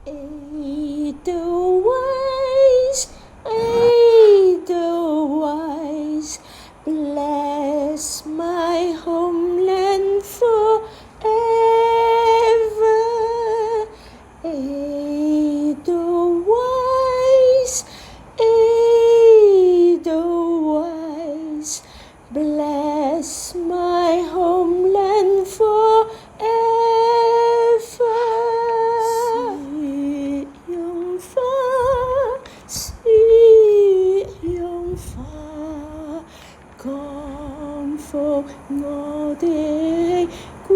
Edelweiss, Edelweiss, bless my homeland forever. Edelweiss, Edelweiss, bless my homeland forever. Con phục我的故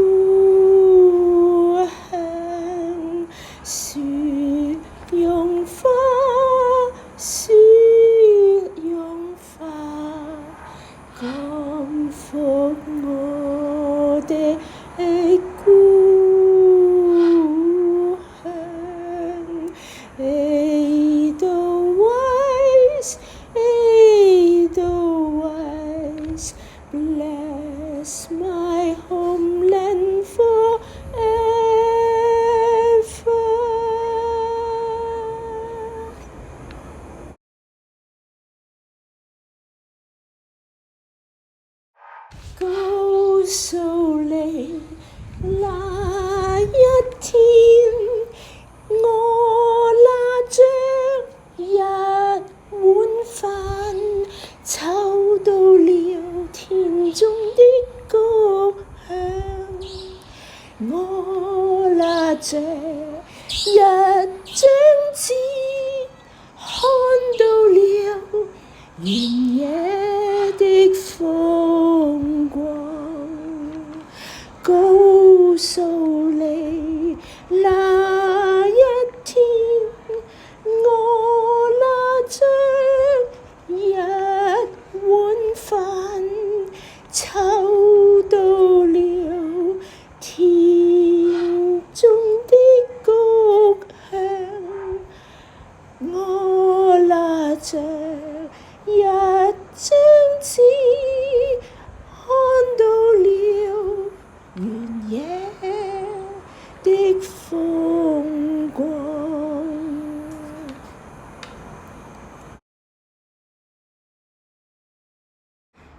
鄉，雪融化，雪融化，降服我的故鄉。Edelweiss, Edelweiss, bless my homeland forever. Go數你那一天，我拿着一碗飯，湊到了田中的故鄉。我拿着一張紙，看到了原野的風光。告訴你那一天，我拿着一碗飯，湊到了田中的故鄉。我拿着一張紙，看到了原野的風光。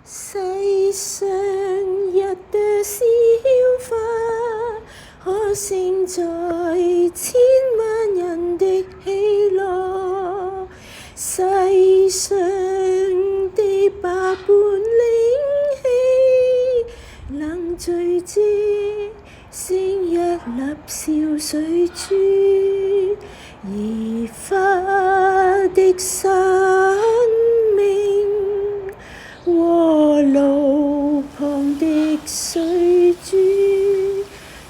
世上一朵小花，可盛載千萬人的喜樂。世上的百般靈氣，能聚集成一粒小水珠，而花的生命和路旁的水珠，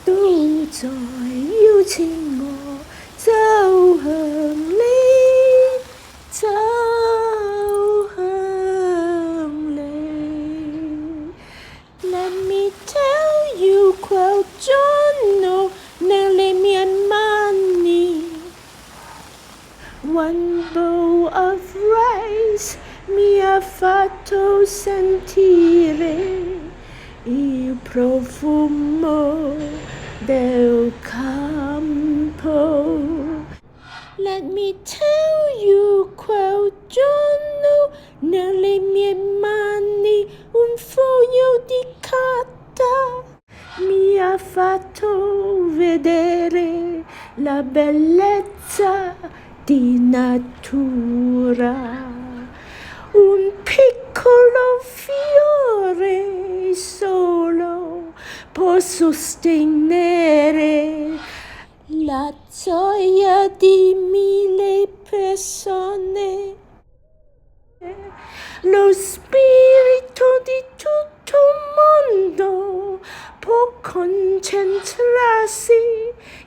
都在邀請我走向你，走向你。Let me tell you, quote John No, Nelly Mianmani. One bowl of rice mi ha fatto sentire il profumo del campo. Let me tell you, quote John No, nelle mie mani un foglio di carta mi ha fatto vedere la bellezza di natura. Un piccolo fiore solo può sostenere la gioia di mille persone. Lo spirito di tutto il mondo può concentrarsi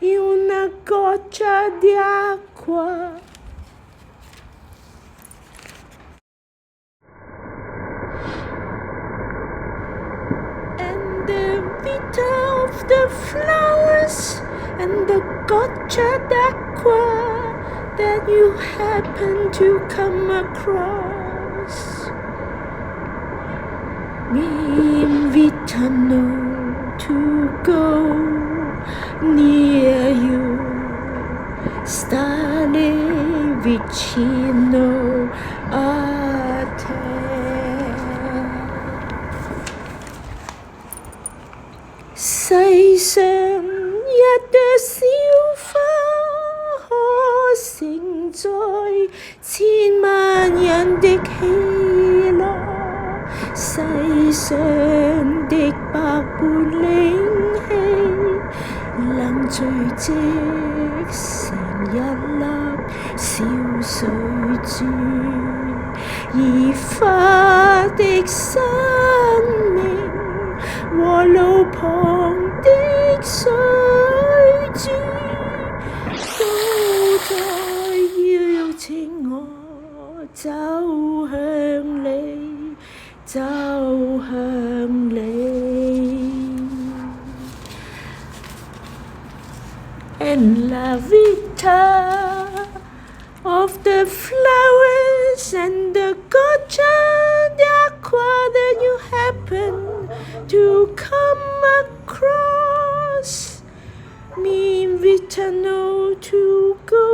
in una goccia di acqua. And the vita of the flowers and the goccia d'acqua that you happen to come across mi invitano to go near you, stare vicino a te.世上一朵小花，可承載千萬人的喜樂。世上的百般靈氣，能聚集成一粒小水珠，而花的生命和路旁的水珠，都在邀請我走向你，走向你。And la vita of the flowers and the goccia d'acqua that you happen to come across mi invitano to go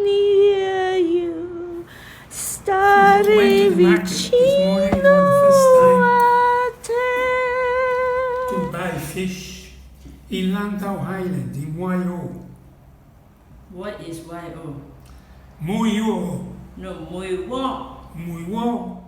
near you, stare vicino a te. To buy fish in Lantau Highland in Waio. What is YO? Muyo. No, Muiwo. Muyo.